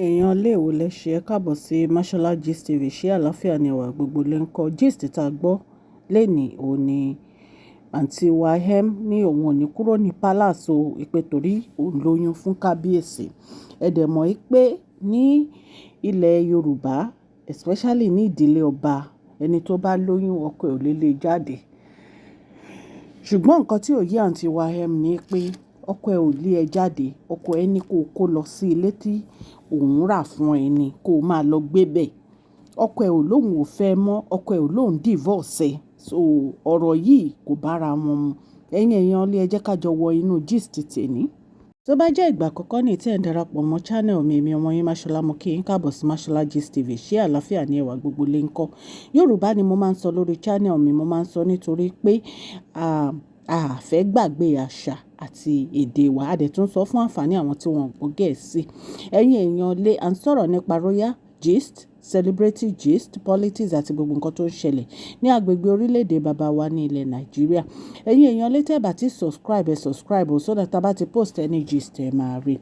Èèyàn lè wò lẹ ṣe ẹ káàbọ̀ sí Mashola Gist TV. Ṣé àlàáfíà ni ẹwà gbogbo lè ń kọ́ gist tá a gbọ́ lẹ́nìí òun ni àǹtí Wahem ní òun ò ní kúrò ní palace o ìpè torí òun lóyún fún kábíyèsí. Ẹ dẹ̀ mọ̀ pé ní ilẹ̀ Yorùbá especially ní ìdílé ọba ẹni tó bá lóyún ọkọ ẹ̀ ò lè lè jáde. Ṣùgbọ́n nǹkan tí ò yé àǹtí Wahem ni pé ọkọ ẹ̀ ò lé ẹ jáde, ọkọ ẹ̀ ní kó lọ sí ilé tí òun rà fún ẹ ni kó máa lọ gbé bẹ̀. Ọkọ ẹ̀ ò lóun ò fẹ́ mọ́, ọkọ ẹ̀ ò lóun divorce ẹ̀. So ọ̀rọ̀ yìí kò bára wọn mu. Ẹ̀yin èèyàn lé ẹ jẹ́ ká jọ wọ inú gist tèmi. Tó bá jẹ́ ìgbà àkọ́kọ́ ní tí ẹ̀ ń darapọ̀ mọ́ channel mi, èmi ọmọ yín Mashola, mo kí yín káàbọ̀ sí Mashola Gist TV. Ṣé àlàáfíà ni ẹwà gbogbo lè ń kọ́? Yorùbá ni mo máa ń sọ lórí channel mi, mo máa ń sọ nítorí pé a fẹ́ gbàgbé àṣà àti èdè wa. A dẹ̀ tún sọ fún àǹfààní àwọn tí wọ́n gbọ́ Gẹ̀ẹ́sì. Ẹ̀yin èèyàn lé à ń sọ̀rọ̀ nípa royal gist, celebrity gist, politics àti gbogbo nǹkan tó ń ṣẹlẹ̀ ní agbègbè orílẹ̀-èdè bàbá wa ní ilẹ̀ Nàìjíríà. Ẹ̀yin èèyàn lé tẹ́ bá ti subscribe o so that tá bá ti post any gist ẹ máa rí.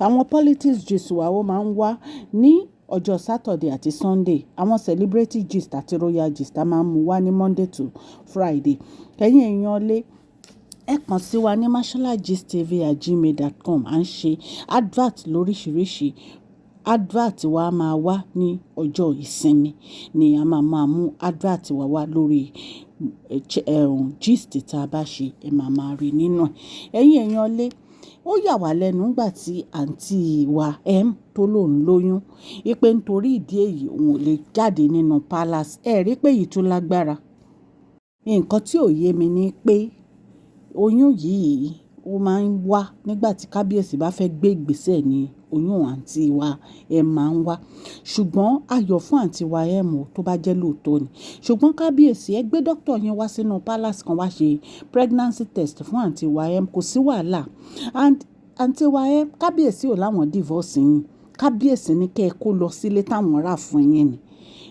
Àwọn politics gist wa ó máa ń wá ní ọjọ́ Saturday àti Sunday. Àwọn celebrity gist àti royal gist a máa ń mú wá ní Monday to Friday. Ẹ̀yin èèyàn lé ẹ kàn sí wa ní masholagist@gmail.com. À ń ṣe advert lóríṣiríṣi. Advert wa máa wá ní ọjọ́ ìsinmi ni a máa mú advert wa wá lórí gist tá a bá ṣe ẹ máa rí nínú ẹ̀. Ẹ̀yin èèyàn lé ó yà wá lẹ́nu nígbà tí àǹtí wa tó lóun lóyún ipe nítorí ìdí èyí òun ò lè jáde nínú palace. Ẹ rí pé èyí tó lágbára. Nǹkan tí ò yé mi ni pé oyún yìí ó máa ń wá nígbà tí kábíyèsí bá fẹ́ gbé ìgbésẹ̀ ní oyún àǹtí wa máa ń wá. Ṣùgbọ́n ayọ̀ fún àǹtí wa tó bá jẹ́ lóòótọ́ ni. Ṣùgbọ́n kábíyèsí ẹ gbé dókítà yẹn wá sínú palace kan wá ṣe pregnancy test fún àǹtí wa kò sí wàhálà. And àǹtí wa kábíyèsí ò láwọn divorce yín. Kábíyèsí ní kẹ́ ẹ kó lọ sílé táwọn rà fún yín ni.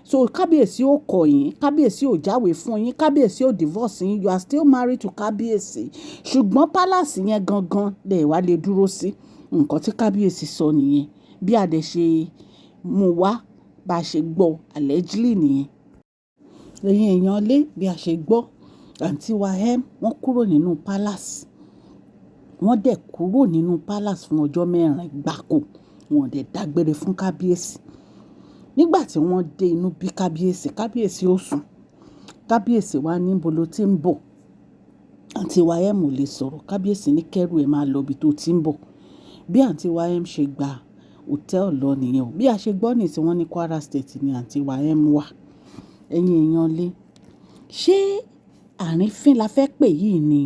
So kábíyèsí ò kọ̀ yín, kábíyèsí ò jáwé fún yín, kábíyèsí ò divorce yín, you are still married to kábíyèsí. Ṣùgbọ́n palace yẹn gangan lẹ wá lè dúró sí. Nǹkan tí kábíyèsí sọ nìyẹn. Bí a dẹ̀ ṣe mú wá bá ṣe gbọ́ allegedly nìyẹn. Ẹ̀yin èèyàn lé bí a ṣe gbọ́ àǹtí wa wọ́n kúrò nínú palace. Wọ́n dẹ̀ kúrò nínú palace fún ọjọ́ 4 gbáko. Wọ́n dẹ̀ dágbére fún kábíyèsí. Nígbà tí wọ́n dé inú bí kábíyèsí ó sùn. Kábíyèsí wá ní níbo ló ti ń bọ̀. Àǹtí wa ò lè sọ̀rọ̀. Kábíyèsí ní kẹ́rù ẹ̀ máa lọ ibi tó ti ń bọ̀. Bí àǹtí wa ṣe gba hòtẹ́ẹ̀lì lọ nìyẹn. Bí a ṣe gbọ́ ní tí wọ́n ní Kwara State ni àǹtí wa wà. Ẹ̀yin èèyàn lé ṣé àrífín la fẹ́ pè yìí ni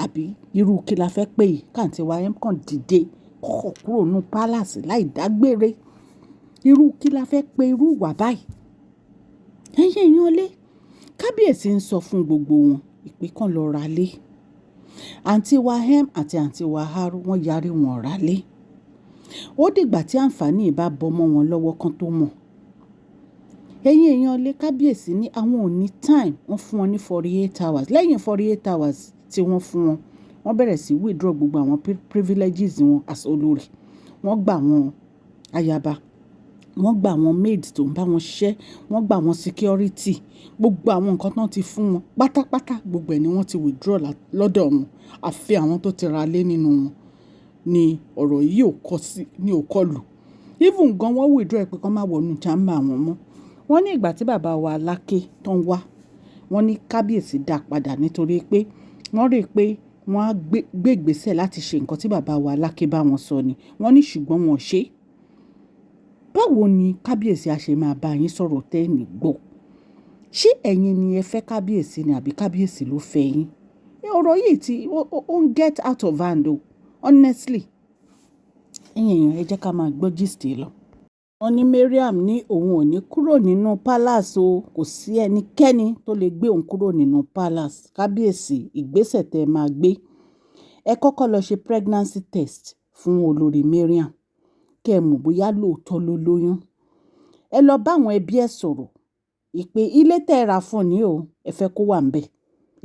àbí irú kí la fẹ́ pè yìí káǹtí wa kàn dìde kọ́kọ́ kúrò nínú palace láì dágbére. Irú kí la fẹ́ pe irú ìwà báyìí. Ẹ̀yin èèyàn lé kábíyèsí ń sọ fún gbogbo wọn ìpè kan lọ ra lé. Àǹtí wa àti àǹtí wa wọ́n yarí wọn ra lé. Ó dìgbà tí àǹfààní bá bọ́mọ wọn lọ́wọ́ kan tó mọ̀. Ẹ̀yin èèyàn lé kábíyèsí ní àwọn ò ní time. Wọ́n fún wọn ní 48 hours. Lẹ́yìn 48 hours tí wọ́n fún wọn, wọ́n bẹ̀rẹ̀ sí withdraw gbogbo àwọn privileges wọn as olórí. Wọ́n gbà wọn ayaba. Wọ́n gbà wọn maid tó ń bá wọn ṣiṣẹ́. Wọ́n gbà wọn security. Gbogbo àwọn nǹkan tán ti fún wọn pátápátá gbogbo ẹ̀ ni wọ́n ti withdraw lọ́dọ̀ wọn. Àfi àwọn tó ti ra lé nínú wọn ni ọ̀rọ̀ yìí ò kọlù. Even gan wọ́n withdraw pé kán má wọnú chamber wọn mọ́. Wọ́n ní ìgbà tí bàbá wa Aláké tán wá, wọ́n ní kábíyèsí dá padà nítorí pé wọ́n rí pé wọ́n á gbé ìgbésẹ̀ láti ṣe nǹkan tí bàbá wa Aláké bá wọn sọ ni. Wọ́n ní ṣùgbọ́n wọn ò ṣe. Báwo ni kábíyèsí a ṣe máa bá yín sọ̀rọ̀ tẹ́ ní gbọ́? Ṣé ẹ̀yin ni ẹ fẹ́ kábíyèsí ni àbí kábíyèsí ló fẹ́ yín? Ọ̀rọ̀ yìí ó ń get out of hand o, honestly. Ẹ̀yin èèyàn ẹ jẹ́ ká máa gbọ́ gist lọ. Wọ́n ní Mariam ní òun ò ní kúrò nínú palace o. Kò sí ẹnikẹ́ni tó lè gbé òun kúrò nínú palace. Kábíyèsí ìgbésẹ̀ tẹ́ máa gbé. Ẹ kọ́kọ́ lọ ṣe pregnancy test fún olórí Mariam. Kẹ́ ẹ mọ̀ bóyá lóòótọ́ ló lóyún. Ẹ lọ bá àwọn ẹbí ẹ sọ̀rọ̀. Ìpè ilé tẹ́ ra fún ni o. Ẹ fẹ́ kó wà ńbẹ̀.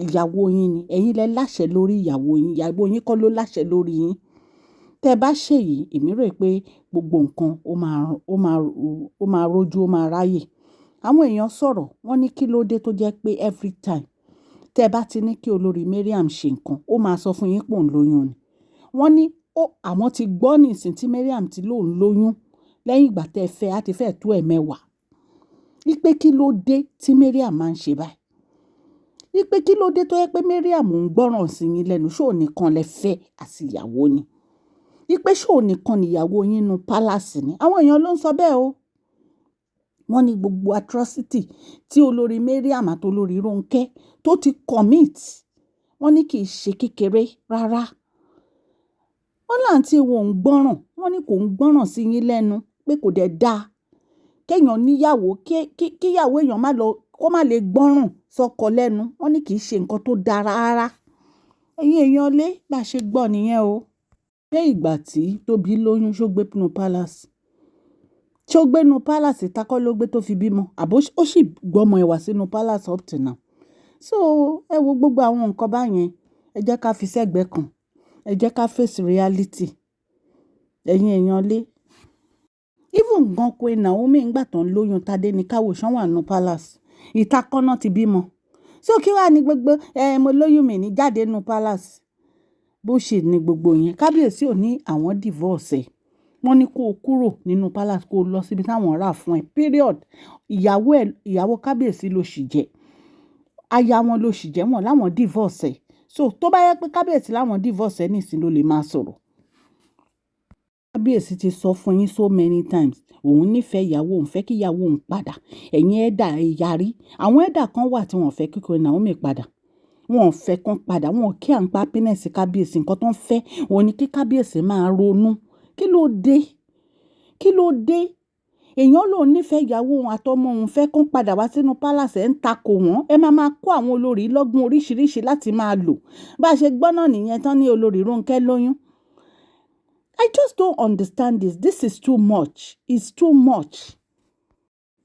Ìyàwó yín ni. Ẹ̀yin lẹ láṣẹ lórí ìyàwó yín. Ìyàwó yín kọ́ ló láṣẹ lórí yín. Tẹ́ bá ṣe yìí, èmi rò pé gbogbo nǹkan ó máa rojú, ó máa ráyè. Àwọn èèyàn sọ̀rọ̀, wọ́n ní kí ló dé tó jẹ́ pé every time tẹ́ bá ti ní kí olórí Mariam ṣe nǹkan, ó máa sọ fún yín pé òun lóyún ni. Wọ́n ní àwọn ti gbọ́ nísìn tí Mariam ti lóun lóyún lẹ́yìn ìgbà tẹ́ fẹ́ á ti fẹ́ tó ẹ̀mẹ́wàá. Wípé kí ló dé tí Mariam máa ń ṣe báyìí? Wípé kí ló dé tó yẹ pé Mariam ń gbọ́ràn sí yín lẹ́nu, ṣó nìkan lẹ fẹ́ àti ìyàwó ni? Wípé ṣó nìkan nìyàwó yín nu palace ni? Àwọn èèyàn ló ń sọ bẹ́ẹ̀ o. Wọ́n ní gbogbo atrocity tí olórí Mariam àti olórí Ronke tó ti commit, wọ́n ní kì í ṣe kékeré rárá. Wọ́n láǹtí wọn ń gbọ́ràn, wọ́n ní kò ń gbọ́ràn sí yín lẹ́nu, pé kò dẹ̀ dáa kéèyàn níyàwó, kíyàwó èèyàn má lè gbọ́ràn sọ́kọ lẹ́nu. Wọ́n ní kì í ṣe nǹkan tó dáa rárá. Ẹ̀yin èèyàn lé bá ṣe gbọ́ nìyẹn o. Ṣé ìgbà tí Tóbi lóyún ṣó gbé nínú palace? Ṣó gbé nínú palace takọ́ ló gbé tó fi bímọ? Àbó ó sì gbọ́mọ ẹ̀wà sínú palace up to now. So ẹ wo gbogbo àwọn nǹkan báyẹn, ẹ jẹ́ ká fi sẹ́gbẹ̀ẹ́ kan, ẹ jẹ́ ká face reality. Ẹ̀yin èèyàn lé. Even gan Queen Naomi ńgbà tán lóyún Tadé ní káwò ṣán wà nínú palace. Ìtakọ́nà ti bímọ. So kí wàá ní gbogbo mo lóyún mi ní jáde nínú palace. Bullshit ni gbogbo yẹn. Kábíyèsí ò ní àwọn divorce ẹ̀. Wọ́n ní kó o kúrò nínú palace, kó o lọ síbi táwọn rà fún ẹ. Period. Ìyàwó kábíyèsí ló sì jẹ́. Aya wọn ló sì jẹ́, wọn láwọn divorce ẹ̀. So tó bá yẹ pé kábíyèsí láwọn divorce ẹ̀ nísìn ló lè máa sọ̀rọ̀. Kábíyèsí ti sọ fún yín so many times, òun nífẹ̀ẹ́ ìyàwó, òun fẹ́ kí ìyàwó òun padà. Ẹ̀yin ẹ̀dà Yari, àwọn ẹ̀dà kan wà tí wọ́n fẹ́ kí Queen Naomi padà. Wọ́n fẹ́ kan padà, wọ́n kí à ń pa happiness kábíyèsí. Nǹkan tó ń fẹ́ òun ni kí kábíyèsí máa ronú. Kí ló dé? Kí ló dé? Èèyàn ló nífẹ̀ẹ́ ìyàwó òun àtọmọ òun fẹ́ kán padà wá sínú palace, ẹ̀ ń takò wọ́n. Ẹ máa kó àwọn olórí lọ́gbọ́n oríṣiríṣi láti máa lò. Bá a ṣe gbọ́ náà nìyẹn tán ní olórí Ronke lóyún. I just don't understand this. This is too much. It's too much.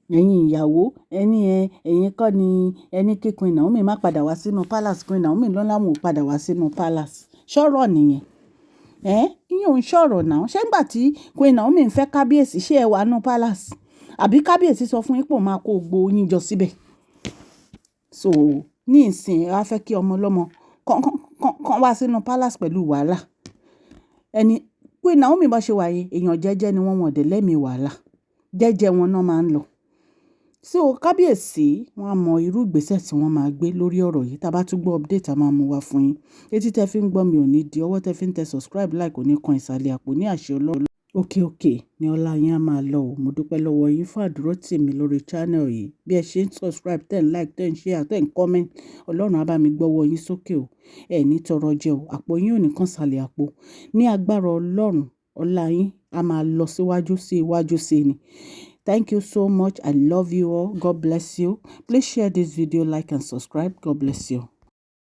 Ẹ̀yin ìyàwó, ẹ̀yin kọ́ ni ẹni kí Queen Naomi má padà wá sínú palace. Queen Naomi ló láwọn ò padà wá sínú palace. Ṣọ́rọ̀ nìyẹn. Ìyẹn ò ń ṣọ̀rọ̀ náà. Ṣé ńgbà tí Queen Naomi ń fẹ́ kábíyèsí ṣé ẹ wà nínú palace? Àbí kábíyèsí sọ fún yín pé òun máa kó gbogbo yín jọ síbẹ̀? So ní ìsìn ẹ wá fẹ́ kí ọmọ ọlọ́mọ kan wá sínú palace pẹ̀lú wàhálà. Queen Naomi bá ṣe wáyé, èèyàn jẹ́jẹ́ ni wọ́n dẹ̀ lẹ́mìí wàhálà. Jẹ́jẹ́ wọn náà máa ń lọ. So kábíyèsí wọ́n á mọ irú ìgbésẹ̀ tí wọ́n máa gbé lórí ọ̀rọ̀ yìí. Tá bá tún gbọ́ update a máa mú wá fún yín. Etí tẹ́ fi ń gbọ́ mi ò ní di, ọwọ́ tẹ́ fi ń tẹ subscribe like ò ní kan ìsàlẹ̀ àpò ní àṣẹ Ọlọ́run. Òkè ni ọlá yín á máa lọ o. Mo dúpẹ́ lọ́wọ́ yín fún àdúró tì mí lórí channel yìí. Bí ẹ ṣe ń subscribe, tẹ́ ń like, tẹ́ ń share, tẹ́ ń comment, Ọlọ́run á bá mi gbọ́wọ́ yín sókè o. Ẹ ní tọrọ jẹ o. Àpò yín ò ní kan ìsàlẹ̀ àpò. Ní agbára Ọlọ́run, ọlá yín á máa lọ síwájú sí ni. Thank you so much. I love you all. God bless you. Please share this video, like and subscribe. God bless you.